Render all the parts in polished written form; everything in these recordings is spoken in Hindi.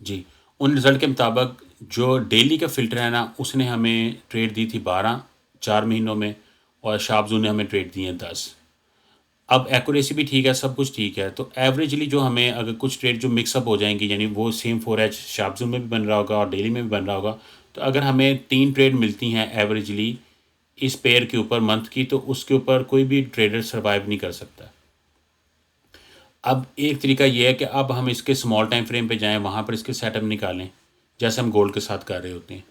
जी, उन रिज़ल्ट के मुताबिक जो डेली का फ़िल्टर है ना, उसने हमें ट्रेड दी थी 12 4 महीनों में, और शार्पज़ू ने हमें ट्रेड दी हैं 10। अब एक्यूरेसी भी ठीक है, सब कुछ ठीक है, तो एवरेजली जो हमें अगर कुछ ट्रेड जो मिक्सअप हो जाएँगी, यानी वो सेम 4H शार्पज़ू में भी बन रहा होगा और डेली में भी बन रहा होगा, तो अगर हमें 3 ट्रेड मिलती हैं एवरेजली इस पेयर के ऊपर मंथ की, तो उसके ऊपर कोई भी ट्रेडर सर्वाइव नहीं कर सकता। अब एक तरीका ये है कि अब हम इसके स्मॉल टाइम फ्रेम पे जाएँ, वहाँ पर इसके सेटअप निकालें, जैसे हम गोल्ड के साथ कर रहे होते हैं।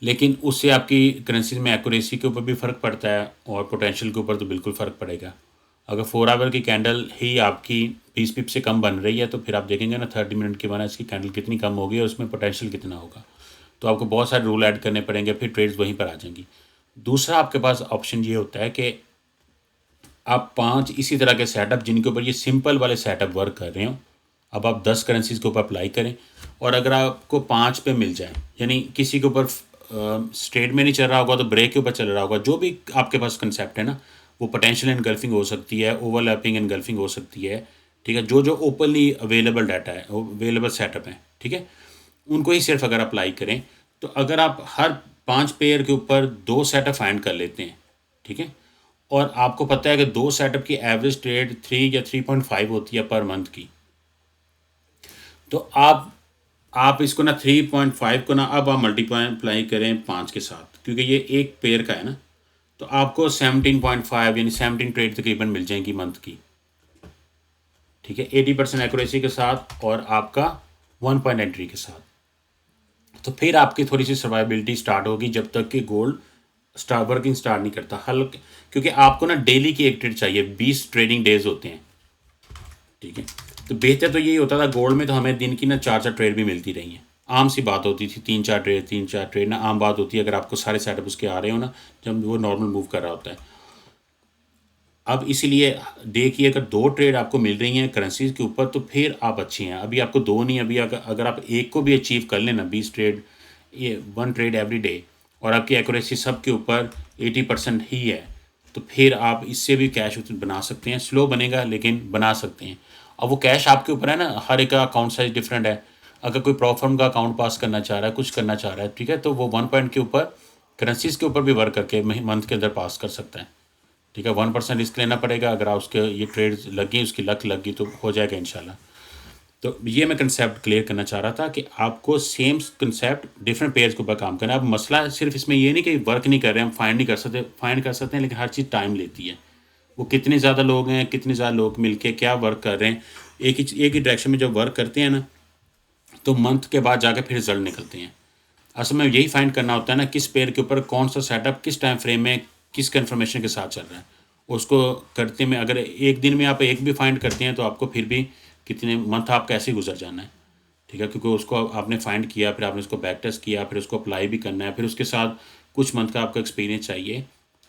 लेकिन उससे आपकी करेंसीज़ में एक्यूरेसी के ऊपर भी फ़र्क पड़ता है और पोटेंशियल के ऊपर तो बिल्कुल फ़र्क पड़ेगा। अगर 4 आवर की कैंडल ही आपकी 20 पिप से कम बन रही है, तो फिर आप देखेंगे ना 30 मिनट के बाद इसकी कैंडल कितनी कम होगी और उसमें पोटेंशियल कितना होगा। तो आपको बहुत सारे रूल ऐड करने पड़ेंगे, फिर ट्रेड्स वहीं पर आ जाएँगी। दूसरा आपके पास ऑप्शन ये होता है कि आप 5 इसी तरह के सेटअप जिनके ऊपर ये सिंपल वाले सेटअप वर्क कर रहे हो, अब आप 10 करेंसीज़ के ऊपर अप्लाई करें, और अगर आपको 5 पे मिल जाए, यानी किसी के ऊपर स्ट्रेट में नहीं चल रहा होगा तो ब्रेक के ऊपर चल रहा होगा, जो भी आपके पास कंसेप्ट है ना, वो पोटेंशियल एनगल्फिंग हो सकती है, ओवरलैपिंग एनगल्फिंग हो सकती है, ठीक है, जो जो ओपनली अवेलेबल डाटा है, अवेलेबल सेटअप है, ठीक है, उनको ही सिर्फ अगर अप्लाई करें, तो अगर आप हर 5 पेयर के ऊपर 2 सेटअप फाइंड कर लेते हैं, ठीक है, और आपको पता है कि 2 सेटअप की एवरेज ट्रेड 3 या 3.5 होती है पर मंथ की, तो आप इसको ना 3.5 को ना अब आप मल्टीप्लाई करें 5 के साथ, क्योंकि ये एक पेयर का है ना, तो आपको 17.5 यानी 17 ट्रेड तकरीबन मिल जाएंगी मंथ की, ठीक है, 80% एक्यूरेसी के साथ और आपका 1 पॉइंट एंट्री के साथ। तो फिर आपकी थोड़ी सी सर्वाइबिलिटी स्टार्ट होगी जब तक कि गोल्ड वर्किंग स्टार्ट नहीं करता हल्के, क्योंकि आपको ना डेली की एक ट्रेड चाहिए, 20 ट्रेडिंग डेज होते हैं, ठीक है। तो बेहतर तो यही होता था, गोल्ड में तो हमें दिन की ना 4 4 ट्रेड भी मिलती रही हैं, आम सी बात होती थी, 3 4 ट्रेड ना आम बात होती है, अगर आपको सारे सेटअप उसके आ रहे हो ना, जब वो नॉर्मल मूव कर रहा होता है। अब इसीलिए देखिए, अगर 2 ट्रेड आपको मिल रही हैं करेंसीज के ऊपर, तो फिर आप अच्छी हैं। अभी आपको 2 नहीं, अभी अगर आप एक को भी अचीव कर लेना, 20 ट्रेड, ये 1 ट्रेड एवरी डे, और आपकी एक्यूरेसी सब के ऊपर 80% ही है, तो फिर आप इससे भी कैश बना सकते हैं। स्लो बनेगा लेकिन बना सकते हैं। अब वो कैश आपके ऊपर है ना, हर एक का अकाउंट साइज डिफरेंट है। अगर कोई प्रॉफर्म का अकाउंट पास करना चाह रहा है, कुछ करना चाह रहा है, ठीक है, तो वो 1 पॉइंट के ऊपर करेंसीज के ऊपर भी वर्क करके मंथ के अंदर पास कर सकता है, ठीक है। 1% रिस्क लेना पड़ेगा, अगर आप उसके ये ट्रेड लगी, उसकी लक लगी, तो हो जाएगा इंशाल्लाह। तो ये मैं कंसेप्ट क्लियर करना चाह रहा था कि आपको सेम कंसेप्ट डिफरेंट पेयर्स के ऊपर काम करना है। अब मसला सिर्फ इसमें ये नहीं कि वर्क नहीं कर रहे हैं, हम फाइंड नहीं कर सकते, फाइंड कर सकते हैं, लेकिन हर चीज़ टाइम लेती है। वो कितने ज़्यादा लोग हैं, कितने ज़्यादा लोग मिलके क्या वर्क कर रहे हैं, एक ही डायरेक्शन में जब वर्क करते हैं ना, तो मंथ के बाद जाके फिर रिजल्ट निकलते हैं। असल में यही फाइंड करना होता है ना, किस पेयर के ऊपर कौन सा सेटअप किस टाइम फ्रेम में किस कन्फर्मेशन के साथ चल रहा है, उसको करते में अगर एक दिन में आप एक भी फाइंड करते हैं, तो आपको फिर भी कितने मंथ आप कैसे गुजर जाना है, ठीक है, क्योंकि उसको आपने फाइंड किया, फिर आपने उसको बैक टेस्ट किया, फिर उसको अप्लाई भी करना है, फिर उसके साथ कुछ मंथ का आपका एक्सपीरियंस चाहिए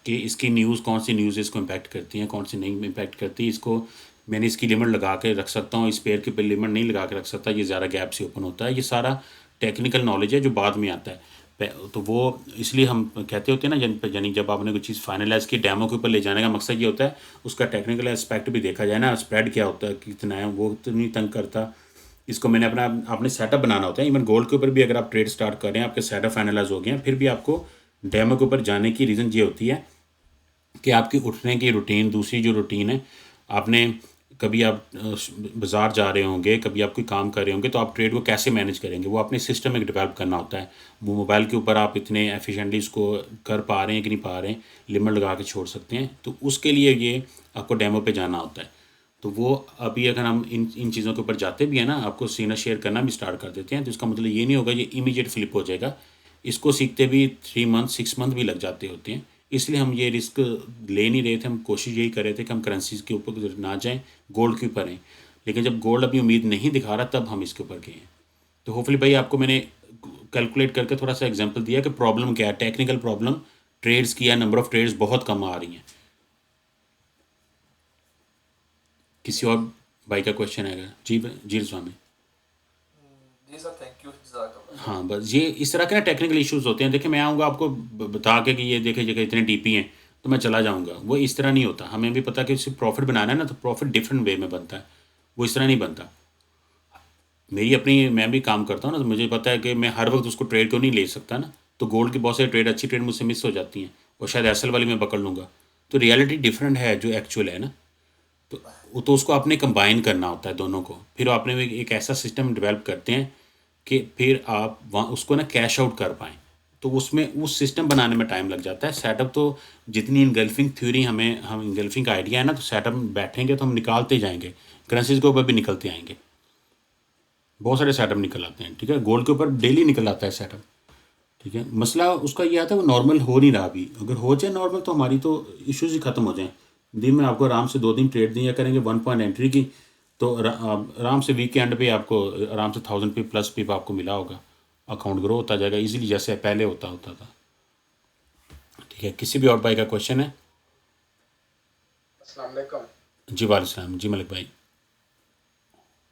कि इसकी न्यूज़, कौन सी न्यूज़ इसको इम्पैक्ट करती हैं, कौन सी नहीं इम्पैक्ट करती। इसको मैंने इसकी लिमिट लगा के रख सकता हूँ, इस पेयर के ऊपर लिमिट नहीं लगा के रख सकता, ये ज़्यादा गैप से ओपन होता है। ये सारा टेक्निकल नॉलेज है जो बाद में आता है। तो वो इसलिए हम कहते होते हैं ना, यानी जब आपने कोई चीज़ फाइनलाइज की, डेमो के ऊपर ले जाने का मकसद ये होता है उसका टेक्निकल एस्पेक्ट भी देखा जाए ना, स्प्रेड क्या होता है, कितना है, वो तो नहीं तंग करता। इसको मैंने आपने सेटअप बनाना होता है। इवन गोल्ड के ऊपर भी अगर आप ट्रेड स्टार्ट कर रहे हैं, आपके सेटअप फाइनलाइज हो गए हैं, फिर भी आपको डेमो के ऊपर जाने की रीज़न ये होती है कि आपकी उठने की रूटीन, दूसरी जो रूटीन है, आपने कभी आप बाज़ार जा रहे होंगे, कभी आप कोई काम कर रहे होंगे, तो आप ट्रेड को कैसे मैनेज करेंगे, वो अपने सिस्टम में डेवलप करना होता है। वो मोबाइल के ऊपर आप इतने एफिशिएंटली इसको कर पा रहे हैं कि नहीं पा रहे हैं, लिमिट लगा के छोड़ सकते हैं, तो उसके लिए ये आपको डेमो पे जाना होता है। तो वो अभी अगर हम इन चीज़ों के ऊपर जाते भी हैं ना, आपको सीना शेयर करना भी स्टार्ट कर देते हैं, तो इसका मतलब ये नहीं होगा ये इमीडिएट फ्लिप हो जाएगा। इसको सीखते भी 3 मंथ 6 मंथ भी लग जाते होते हैं। इसलिए हम ये रिस्क ले नहीं रहे थे, हम कोशिश यही कर रहे थे कि हम करेंसीज़ के ऊपर ना जाएं, गोल्ड के ऊपर हैं। लेकिन जब गोल्ड अभी उम्मीद नहीं दिखा रहा, तब हम इसके ऊपर गए हैं। तो होपफुली भाई आपको मैंने कैलकुलेट करके थोड़ा सा एग्जांपल दिया कि प्रॉब्लम क्या है, टेक्निकल प्रॉब्लम ट्रेड्स की है, नंबर ऑफ़ ट्रेड्स बहुत कम आ रही हैं। किसी और भाई का क्वेश्चन है? जी जी स्वामी। जी सर, थैंक यू, जज़ाकल्लाह। हाँ, बस ये इस तरह के ना टेक्निकल इश्यूज़ होते हैं। देखिए, मैं आऊँगा आपको बता के कि ये देखिए जगह इतने टीपी हैं, तो मैं चला जाऊँगा, वो इस तरह नहीं होता। हमें भी पता है कि सिर्फ प्रॉफिट बनाना है ना, तो प्रॉफिट डिफरेंट वे में बनता है, वो इस तरह नहीं बनता। मेरी अपनी मैं भी काम करता हूँ ना, तो मुझे पता है कि मैं हर वक्त उसको ट्रेड क्यों नहीं ले सकता ना। तो गोल्ड की बहुत सारी ट्रेड, अच्छी ट्रेड मुझसे मिस हो जाती हैं, और शायद एसएल वाली मैं पकड़ लूँगा। तो रियलिटी डिफरेंट है जो एक्चुअल है ना। तो वो तो उसको आपने कंबाइन करना होता है दोनों को, फिर आपने एक ऐसा सिस्टम डेवलप करते हैं कि फिर आप वहाँ उसको ना कैश आउट कर पाएँ। तो उसमें उस सिस्टम बनाने में टाइम लग जाता है। सेटअप तो जितनी इनगल्फिंग थ्योरी हम इनगल्फिंग का आइडिया है ना, तो सेटअप में बैठेंगे तो हम निकालते जाएंगे, करेंसीज के ऊपर भी निकलते आएंगे, बहुत सारे सेटअप निकल आते हैं। ठीक है, गोल्ड के ऊपर डेली निकल आता है सेटअप। ठीक है, मसला उसका ये आता है वो नॉर्मल हो नहीं रहा अभी। अगर हो जाए नॉर्मल तो हमारी तो इश्यूज ही ख़त्म हो जाएं। दिन में आपको आराम से 2 दिन ट्रेड दिया करेंगे 1 पॉइंट एंट्री की, तो आराम से वीक के एंड पे आपको आराम से 1000 पिप प्लस पिप आपको मिला होगा। अकाउंट ग्रो होता जाएगा इजीली, जैसे पहले होता होता था। ठीक है, किसी भी और भाई का क्वेश्चन है? अस्सलाम वालेकुम। जी वालेकुम जी मलिक भाई।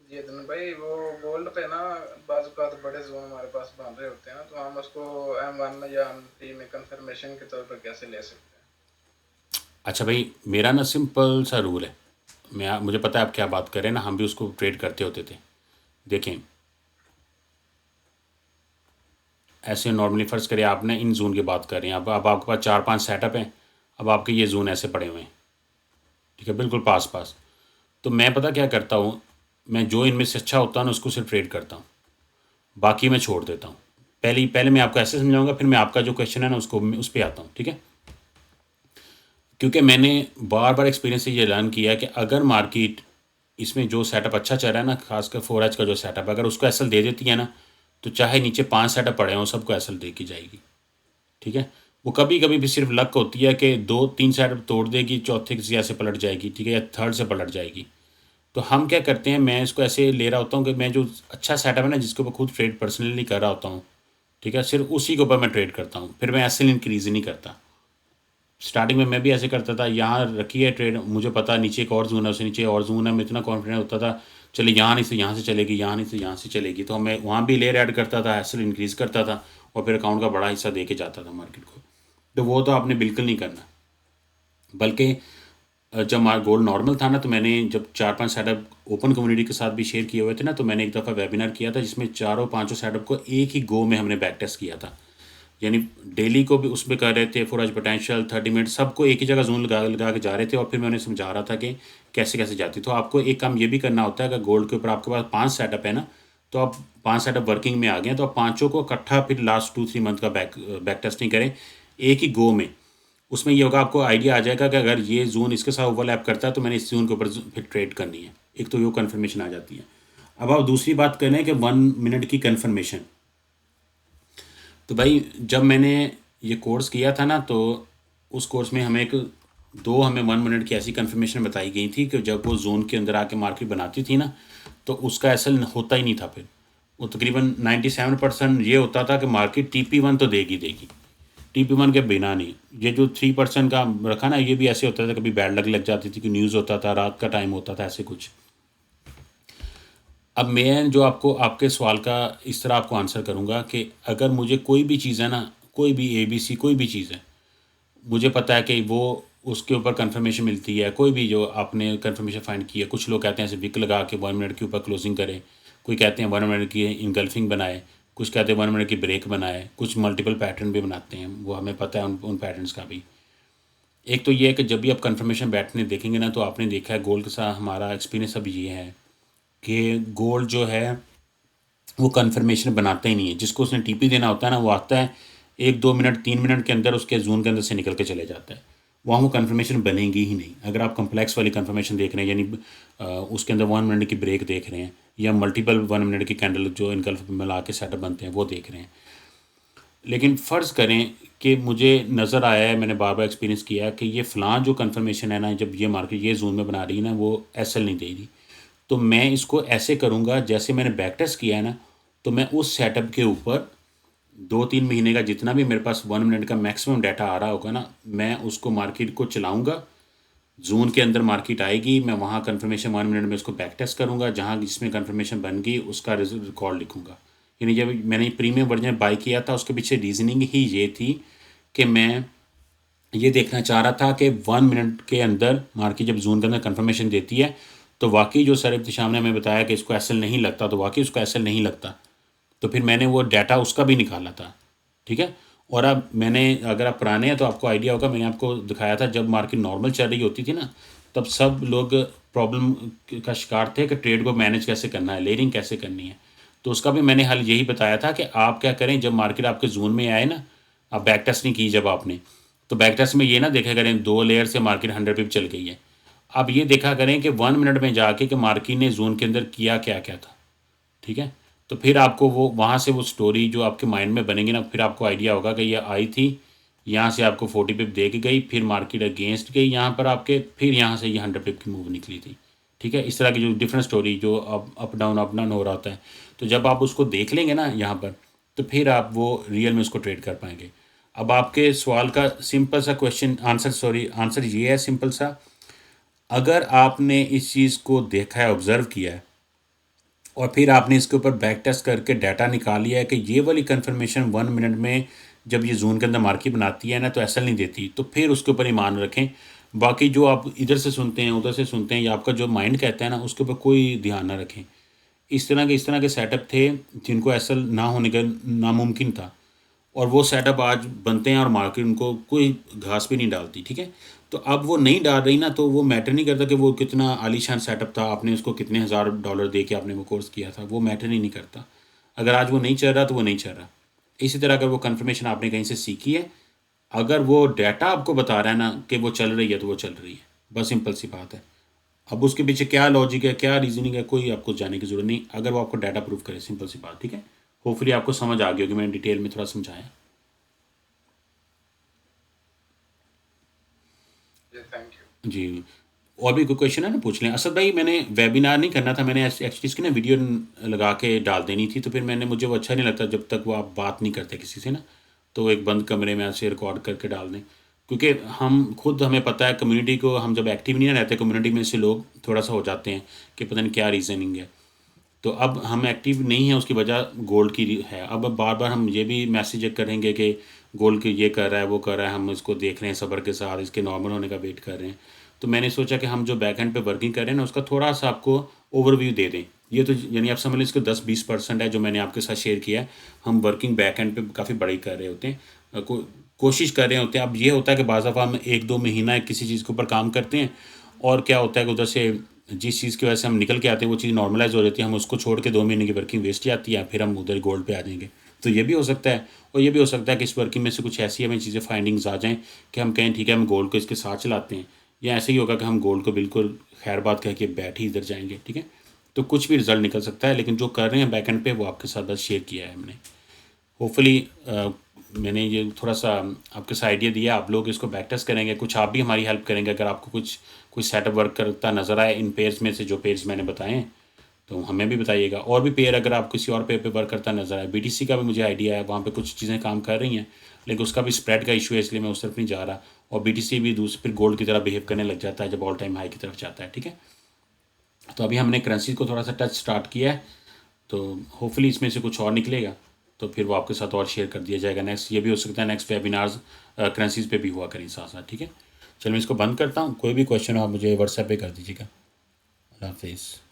जी अदन भाई, वो गोल्ड पे ना बाज़ औक़ात बड़े जोन हमारे पास बन रहे होते हैं ना, तो हम उसको M1 या M3 में कंफर्मेशन के तौर पर कैसे ले सकते हैं? अच्छा भाई, मेरा ना सिंपल सा रूल है। मुझे पता है आप क्या बात कर रहे हैं ना, हम भी उसको ट्रेड करते होते थे। देखें, ऐसे नॉर्मली फ़र्ज़ करिए आपने इन जोन की बात कर रहे हैं, अब आपके पास 4-5 सेटअप हैं। अब आपके ये जोन ऐसे पड़े हुए हैं, ठीक है, बिल्कुल पास पास। तो मैं पता क्या करता हूँ, मैं जो इनमें से अच्छा होता है ना उसको सिर्फ ट्रेड करता हूँ, बाकी मैं छोड़ देता हूँ। पहले मैं आपको ऐसे समझाऊंगा, फिर मैं आपका जो क्वेश्चन है ना उसको उस पर आता हूँ। ठीक है, क्योंकि मैंने बार बार एक्सपीरियंस से ये लर्न किया कि अगर मार्केट इसमें जो सेटअप अच्छा चल रहा है ना, खासकर 4H का जो सेटअप है, अगर उसको एसएल दे देती है ना, तो चाहे नीचे 5 सेटअप पड़े हों सबको एसएल दे की जाएगी। ठीक है, वो कभी कभी भी सिर्फ लक होती है कि 2-3 सेटअप तोड़ देगी, चौथे किसी ऐसे पलट जाएगी, ठीक है, या थर्ड से पलट जाएगी। तो हम क्या करते हैं, मैं इसको ऐसे ले रहा होता हूँ कि मैं जो अच्छा सेटअप है ना जिसके ऊपर खुद ट्रेड पर्सनली कर रहा होता हूँ, ठीक है, सिर्फ उसी के ऊपर मैं ट्रेड करता हूँ, फिर मैं एसएल इंक्रीज़ नहीं करता। स्टार्टिंग में मैं भी ऐसे करता था, यहाँ रखी है ट्रेड, मुझे पता नीचे एक और जोन है, उससे नीचे और जोन है, मैं इतना कॉन्फिडेंट होता था चलिए यहाँ नहीं से यहाँ से चलेगी, यहाँ नहीं से यहाँ से चलेगी, तो मैं वहाँ भी लेयर ऐड करता था, एसएल इंक्रीज़ करता था, और फिर अकाउंट का बड़ा हिस्सा दे के जाता था मार्केट को। तो वो तो आपने बिल्कुल नहीं करना। बल्कि जब गोल्ड नॉर्मल था ना, तो मैंने जब 4-5 सेटअप ओपन कम्युनिटी के साथ भी शेयर किए हुए थे ना, तो मैंने एक दफ़ा वेबिनार किया था जिसमें चारों पांचों सेटअप को एक ही गो में हमने बैक टेस्ट किया था। यानी डेली को भी उसमें कर रहे थे, 4H पोटेंशियल 30 मिनट सबको एक ही जगह जोन लगा लगा के जा रहे थे, और फिर मैं उन्हें समझा रहा था कि कैसे कैसे जाती। तो आपको एक काम ये भी करना होता है, अगर गोल्ड के ऊपर आपके पास 5 सेटअप है ना, तो आप 5 सेटअप वर्किंग में आ गए, तो आप पाँचों को इकट्ठा फिर लास्ट 2-3 मंथ का बैक टेस्टिंग करें एक ही गो में। उसमें ये होगा, आपको आइडिया आ जाएगा कि अगर ये जोन इसके साथ ओवरलैप करता है तो मैंने इस जोन के ऊपर फिर ट्रेड करनी है। एक तो ये कन्फर्मेशन आ जाती है। अब आप दूसरी बात करें कि 1 मिनट की कन्फर्मेशन। तो भाई जब मैंने ये कोर्स किया था ना, तो उस कोर्स में हमें 1 मिनट की ऐसी कन्फर्मेशन बताई गई थी कि जब वो जोन के अंदर आके मार्केट बनाती थी ना, तो उसका असल होता ही नहीं था। फिर वो तकरीबन 97% ये होता था कि मार्केट TP1 तो देगी देगी, TP1 के बिना नहीं। ये जो 3% का रखा ना, ये भी ऐसे होता था, कभी बैड लग जाती थी कि न्यूज़ होता था, रात का टाइम होता था, ऐसे कुछ। अब मैं जो आपको आपके सवाल का इस तरह आपको आंसर करूँगा कि अगर मुझे कोई भी चीज़ है ना, कोई भी ABC कोई भी चीज़ है, मुझे पता है कि वो उसके ऊपर कंफर्मेशन मिलती है, कोई भी जो आपने कंफर्मेशन फाइंड की है। कुछ लोग कहते हैं ऐसे विक लगा के 1 मिनट के ऊपर क्लोजिंग करें, कोई कहते हैं 1 मिनट की इनगल्फिंग बनाए, कुछ कहते हैं 1 मिनट की ब्रेक बनाए, कुछ मल्टीपल पैटर्न भी बनाते हैं, वो हमें पता है उन पैटर्न्स का भी। एक तो ये है कि जब भी आप कंफर्मेशन बैठने देखेंगे ना, तो आपने देखा है गोल्ड के साथ हमारा एक्सपीरियंस अब ये है कि गोल्ड जो है वो कन्फर्मेशन बनाता ही नहीं है। जिसको उसने TP देना होता है ना, वो आता है 1-2 मिनट 3 मिनट के अंदर उसके जोन के अंदर से निकल के चले जाता है। वहाँ वो कन्फर्मेशन बनेगी ही नहीं। अगर आप कम्प्लेक्स वाली कन्फर्मेशन देख रहे हैं, यानी उसके अंदर 1 मिनट की ब्रेक देख रहे हैं, या मल्टीपल 1 मिनट की कैंडल जो इनगल्फ मिला के सेटअप बनते हैं वो देख रहे हैं। लेकिन फ़र्ज़ करें कि मुझे नज़र आया है, मैंने बार बार एक्सपीरियंस किया है कि ये फ़लाँ जो कन्फर्मेशन है ना, जब ये मार्केट ये जोन में बना रही है ना, वो एसएल नहीं दे रही, तो मैं इसको ऐसे करूँगा जैसे मैंने बैक टेस्ट किया है ना, तो मैं उस सेटअप के ऊपर 2-3 महीने का जितना भी मेरे पास 1 मिनट का मैक्सिमम डाटा आ रहा होगा ना, मैं उसको मार्केट को चलाऊँगा। जोन के अंदर मार्केट आएगी, मैं वहाँ कन्फर्मेशन 1 मिनट में उसको बैक टेस्ट करूँगा, जहाँ जिसमें कन्फर्मेशन बन गई उसका रिकॉर्ड लिखूँगा। यानी जब मैंने प्रीमियम वर्जन बाई किया था, उसके पीछे रीज़निंग ही ये थी कि मैं ये देखना चाह रहा था कि 1 मिनट के अंदर मार्केट जब जोन के अंदर कन्फर्मेशन देती है, तो वाकई जो सर इब्तिशाम ने हमें बताया कि इसको एसएल नहीं लगता, तो वाकई उसको एसएल नहीं लगता। तो फिर मैंने वो डाटा उसका भी निकाला था, ठीक है। और अब मैंने, अगर आप पुराने हैं तो आपको आइडिया होगा, मैंने आपको दिखाया था जब मार्केट नॉर्मल चल रही होती थी ना, तब सब लोग प्रॉब्लम का शिकार थे कि ट्रेड को मैनेज कैसे करना है, लेयरिंग कैसे करनी है। तो उसका भी मैंने हल यही बताया था कि आप क्या करें, जब मार्केट आपके जोन में आए ना, आप बैक टेस्ट नहीं की जब आपने, तो बैक टेस्ट में ये ना देखा करें 2 लेयर से मार्केट 100 पिप चल गई है। आप ये देखा करें कि 1 मिनट में जाके कि मार्केट ने जोन के अंदर किया क्या क्या था, ठीक है। तो फिर आपको वो वहाँ से वो स्टोरी जो आपके माइंड में बनेगी ना, फिर आपको आइडिया होगा कि ये आई थी, यहाँ से आपको 40 पिप दे के गई, फिर मार्केट अगेंस्ट गई यहाँ पर आपके, फिर यहाँ से ये 100 पिप की मूव निकली थी, ठीक है। इस तरह की जो डिफरेंट स्टोरी जो अप डाउन हो रहा होता है, तो जब आप उसको देख लेंगे ना यहाँ पर, तो फिर आप वो रियल में उसको ट्रेड कर पाएंगे। अब आपके सवाल का सिंपल सा क्वेश्चन आंसर ये है सिंपल सा, अगर आपने इस चीज़ को देखा है, ऑब्ज़र्व किया है, और फिर आपने इसके ऊपर बैक टेस्ट करके डाटा निकाल लिया है कि ये वाली कंफर्मेशन 1 मिनट में जब ये जोन के अंदर मार्केट बनाती है ना, तो ऐसा नहीं देती, तो फिर उसके ऊपर ईमान रखें। बाकी जो आप इधर से सुनते हैं, उधर से सुनते हैं, या आपका जो माइंड कहता है ना, उसके ऊपर कोई ध्यान ना रखें। इस तरह के सेटअप थे जिनको ऐसा ना होने का नामुमकिन था, और वो सेटअप आज बनते हैं और मार्केट उनको कोई घास भी नहीं डालती, ठीक है। तो अब वो नहीं डाल रही ना, तो वो मैटर नहीं करता कि वो कितना आलीशान सेटअप था, आपने उसको कितने हज़ार डॉलर दे के आपने वो कोर्स किया था, वो मैटर ही नहीं करता। अगर आज वो नहीं चल रहा तो वो नहीं चल रहा। इसी तरह अगर वो कन्फर्मेशन आपने कहीं से सीखी है, अगर वो डाटा आपको बता रहा है ना कि वो चल रही है, तो वो चल रही है, बस सिंपल सी बात है। अब उसके पीछे क्या लॉजिक है, क्या रीजनिंग है, कोई आपको जाने की ज़रूरत नहीं, अगर वो आपको डाटा प्रूव करे, सिंपल सी बात, ठीक है। होपफुली आपको समझ आ गई होगी, मैंने डिटेल में थोड़ा समझाया। जी थैंक यू। जी, और भी कोई क्वेश्चन है ना, पूछ लें। असद भाई, मैंने वेबिनार नहीं करना था, मैंने एक्चुअली इसकी ना वीडियो लगा के डाल देनी थी, तो फिर मुझे वो अच्छा नहीं लगता जब तक वो आप बात नहीं करते किसी से ना, तो एक बंद कमरे में ऐसे रिकॉर्ड करके डाल दें। क्योंकि हमें पता है कम्युनिटी को, हम जब एक्टिव नहीं रहते कम्युनिटी में से लोग थोड़ा सा हो जाते हैं कि पता नहीं क्या रीज़निंग है। तो अब हम एक्टिव नहीं हैं, उसकी वजह गोल्ड की है। अब बार बार हम ये भी मैसेज करेंगे कि गोल्ड के ये कर रहा है, वो कर रहा है, हम इसको देख रहे हैं सब्र के साथ, इसके नॉर्मल होने का वेट कर रहे हैं। तो मैंने सोचा कि हम जो बैक एंड पे वर्किंग कर रहे हैं ना, उसका थोड़ा सा आपको ओवरव्यू दे दें। ये तो यानी आप समझ लें इसको 10-20% है जो मैंने आपके साथ शेयर किया है। हम वर्किंग बैक एंड पे काफ़ी बड़ी कर रहे होते हैं, कोशिश कर रहे होते हैं। अब ये होता है कि बाज़ दफ़ा हम 1-2 महीना किसी चीज़ के ऊपर काम करते हैं, और क्या होता है कि उधर से जिस चीज़ की वजह से हम निकल के आते हैं वो चीज़ नॉर्मलाइज हो जाती है, हम उसको छोड़ के 2 महीने की वर्किंग वेस्ट जाती है, फिर हम उधर गोल्ड पे आ जाएंगे। तो ये भी हो सकता है, और ये भी हो सकता है कि इस वर्किंग में से कुछ ऐसी हमें चीज़ें फाइंडिंग्स आ जाएँ कि हम कहें ठीक है हम गोल्ड को इसके साथ चलाते हैं, या ऐसे ही होगा कि हम गोल्ड को बिल्कुल खैर बात कह के बैठ ही इधर जाएंगे, ठीक है। तो कुछ भी रिजल्ट निकल सकता है, लेकिन जो कर रहे हैं बैक एंड पे वो आपके साथ बस शेयर किया है हमने। होपफुली मैंने ये थोड़ा सा आपके साथ आइडिया दिया, आप लोग इसको बैक टेस्ट करेंगे, कुछ आप भी हमारी हेल्प करेंगे। अगर आपको कुछ सेटअप वर्क करता नज़र आए इन पेयर्स में से, जो पेयर्स मैंने बताए हैं, तो हमें भी बताइएगा। और भी पेयर अगर आप किसी और पेयर पे वर्क करता नज़र आए, बीटीसी का भी मुझे आइडिया है, वहाँ पे कुछ चीज़ें काम कर रही हैं, लेकिन उसका भी स्प्रेड का इशू है, इसलिए मैं उस तरफ नहीं जा रहा। और बीटीसी भी दूसरी फिर गोल्ड की तरह बिहेव करने लग जाता है जब ऑल टाइम हाई की तरफ जाता है, ठीक है। तो अभी हमने करेंसी को थोड़ा सा टच स्टार्ट किया है, तो होपफुली इसमें से कुछ और निकलेगा, तो फिर वो आपके साथ और शेयर कर दिया जाएगा। नेक्स्ट ये भी हो सकता है नेक्स्ट वेबिनार्स करेंसीज पे भी हुआ करें साथ साथ, ठीक है। चलो मैं इसको बंद करता हूँ, कोई भी क्वेश्चन हो आप मुझे व्हाट्सएप पे कर दीजिएगा। अल्लाह हाफिज़।